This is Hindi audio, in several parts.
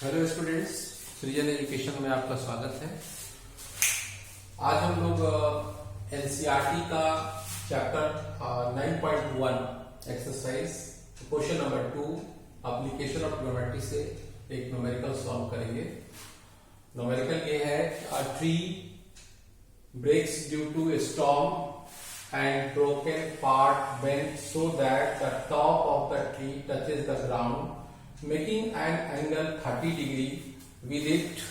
हेलो स्टूडेंट्स, सृजन एजुकेशन में आपका स्वागत है। आज हम लोग एनसीईआरटी का chapter 9.1 exercise question number 2 application of trigonometry से एक न्यूमेरिकल सॉल्व करेंगे। न्यूमेरिकल ये है, a tree breaks due to a storm and broken part bent so that the top of the tree touches the ground making an angle 30 degree with it.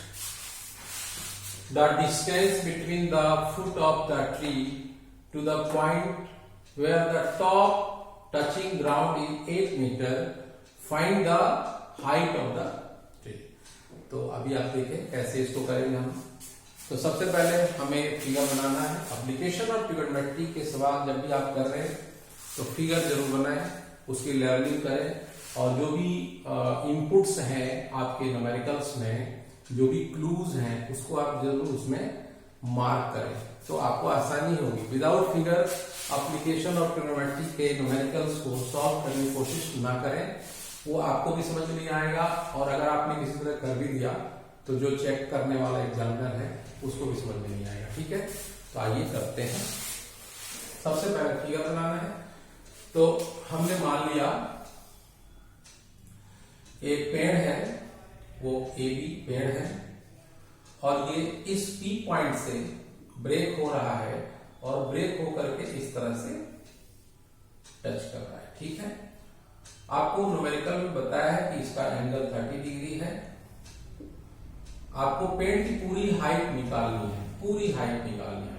The distance between the foot of the tree to the point where the top touching ground is 8 meter. Find the height of the tree. तो अभी आप देखें कैसे इसको करेंगे हम। तो सबसे पहले हमें फिगर बनाना है। एप्लीकेशन ऑफ ट्रिग्नोमेट्री के सवाल जब भी आप कर रहे हैं तो फिगर जरूर बनाएं, उसकी लर्निंग करें और जो भी इनपुट्स हैं आपके न्यूमेरिकल्स में, जो भी क्लूज हैं उसको आप जरूर उसमें मार्क करें, तो आपको आसानी होगी। Without figure application of trigonometry के न्यूमेरिकल्स को सॉल्व करने की कोशिश ना करें, वो आपको भी समझ में नहीं आएगा और अगर आपने किसी तरह कर भी दिया तो जो चेक करने वाला एग्जामिनर है उसको भी समझ में नहीं आएगा। ठीक है, तो आइए करते हैं। सबसे पहले फिगर बनाना है। तो हमने मान लिया एक पेड़ है, वो ए बी पेड़ है और ये इस पी पॉइंट से ब्रेक हो रहा है और ब्रेक होकर के इस तरह से टच कर रहा है। ठीक है, आपको न्यूमेरिकल में बताया है कि इसका एंगल 30 डिग्री है। आपको पेड़ की पूरी हाइट निकालनी है, पूरी हाइट निकालनी है।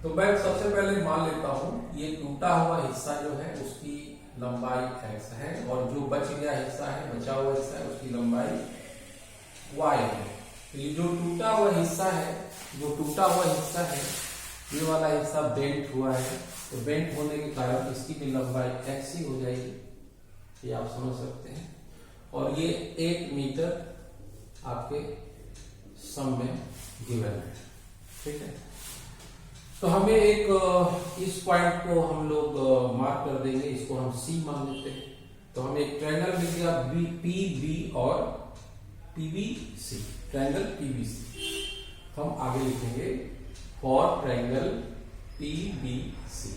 तो मैं सबसे पहले मान लेता हूं ये टूटा हुआ हिस्सा जो है उसकी लंबाई x है और जो बच गया हिस्सा है, बचा हुआ हिस्सा है, उसकी लंबाई y है। तो ये जो टूटा हुआ हिस्सा है, ये वाला हिस्सा बेंट हुआ है, तो बेंट होने के कारण इसकी भी लंबाई x ही हो जाएगी, ये आप समझ सकते हैं। और ये 1 मीटर आपके सम में गिवन है। ठीक है, तो हमें एक इस पॉइंट को हम लोग मार्क कर देंगे, इसको हम C मान लेते हैं। तो हमें एक ट्रायंगल मिल गया PB और PBC, ट्रायंगल PBC। तो हम आगे लिखेंगे फॉर ट्रायंगल PBC।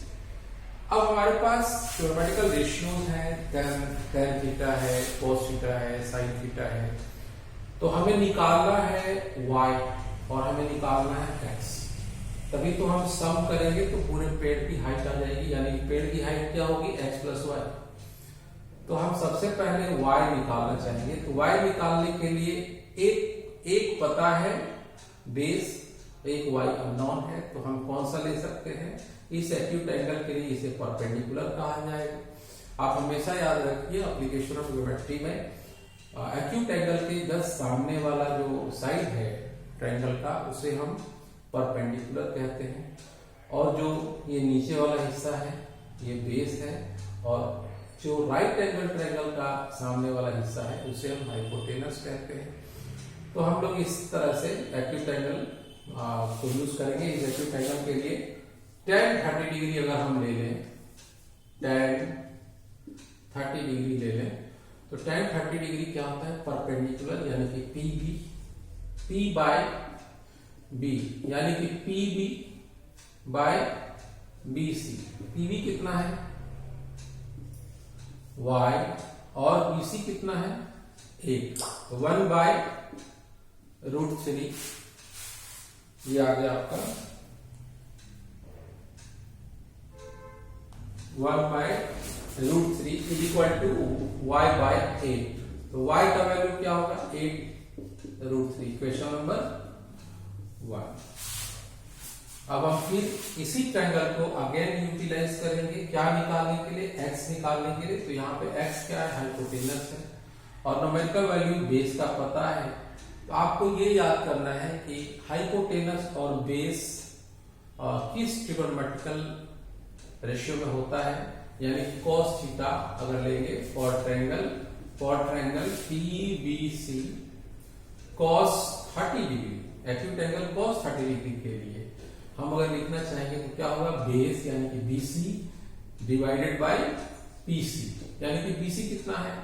अब हमारे पास ज्योमेट्रिकल रेशियोज हैं, tan थीटा है, cos थीटा है, sin थीटा है। तो हमें निकालना है y और हमें निकालना है x। तभी तो हम सम करेंगे तो पूरे पेड़ की हाइट आ जाएगी, यानी पेड़ की हाइट क्या होगी x प्लस वाई। तो हम सबसे पहले y निकालना चाहेंगे। तो y निकालने के लिए एक पता है बेस, एक y अननोन है, तो हम कौन सा ले सकते हैं? इस एक्यूट एंगल के लिए इसे परपेंडिकुलर कहा जाएगा। आप हमेशा याद रखिए एप्लीकेशन ऑफ ज्योमेट्री में एक्यूट एंगल के जस्ट सामने वाला जो साइड है ट्रायंगल का उसे हम परपेंडिकुलर कहते हैं और जो ये नीचे वाला हिस्सा है ये बेस है और जो राइट एंगल ट्रायंगल का सामने वाला हिस्सा है उसे हम हाइपोटेनस कहते हैं। तो हम लोग इस तरह से एक्यूट एंगल को यूज करेंगे। इस एक्यूट एंगल के लिए tan 30 डिग्री अगर हम ले लें, tan 30 डिग्री ले लें, तो tan 30 डिग्री क्या होता है? परपेंडिकुलर, यानी कि P बाय B, यानी कि PB बाय BC। PB कितना है? Y और BC कितना है? 1। 1 बाय √3 ये आ गया आपका 1 by √3 is equal to y by 8। तो y का वैल्यू क्या होगा? 8 √3, इक्वेशन नंबर 1। अब हम फिर इसी ट्रायंगल को अगेन यूटिलाइज करेंगे, क्या निकालने के लिए? x निकालने के लिए। तो यहाँ पे x क्या है? हाइपोटेनस है और न्यूमेरिकल वैल्यू बेस का पता है। तो आपको ये याद करना है कि हाइपोटेनस और बेस किस ट्रिग्नोमेट्रिकल रेशियो में होता है, यानी cos थीटा अगर लेंगे for triangle PBC cos 30 degree, acute angle cos 30 degree के लिए हम अगर लिखना चाहेंगे तो क्या होगा? बेस यानी कि BC डिवाइडेड बाय PC, यानी कि BC कितना है?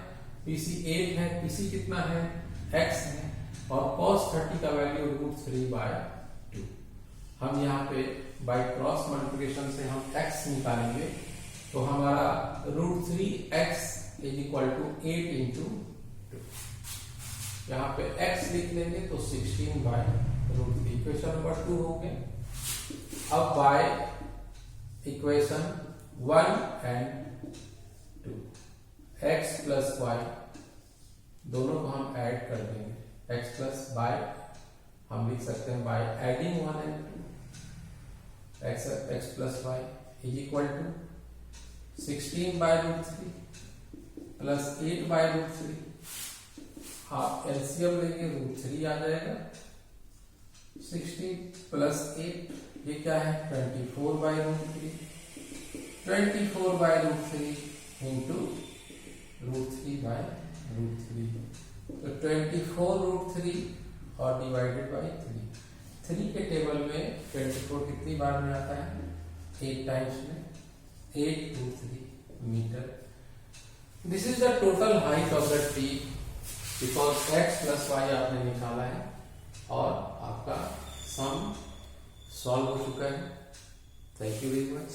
पीसी 8 है, पीसी कितना है, x है, और cos 30 का वैल्यू √3/2। हम यहाँ पे बाय क्रॉस मल्टीप्लिकेशन से हम x निकालेंगे, तो हमारा √3x = 8 × 2। यहाँ पे x लिख लेंगे तो 16/√3, इक्वेशन नंबर 2 हो गया। अब by equation 1 and 2, x plus y दोनों को हम ऐड कर देंगे। x प्लस y हम लिख सकते हैं by adding 1 and 2, x plus y = 16/√3 plus 8/√3। आप एलसीएम लेंगे √3 आ जाएगा। 16 प्लस 8 ये क्या है, 24/√3। 24/√3 इंटू √3/√3, तो 24√3 और डिवाइडेड बाई 3 के टेबल में 24 कितनी बार में आता है, 8 टाइम्स में, 823 metre. This is the total height of the tree, because x plus y आपने निकाला है और आपका सम सॉल्व हो चुका है। Thank you very much.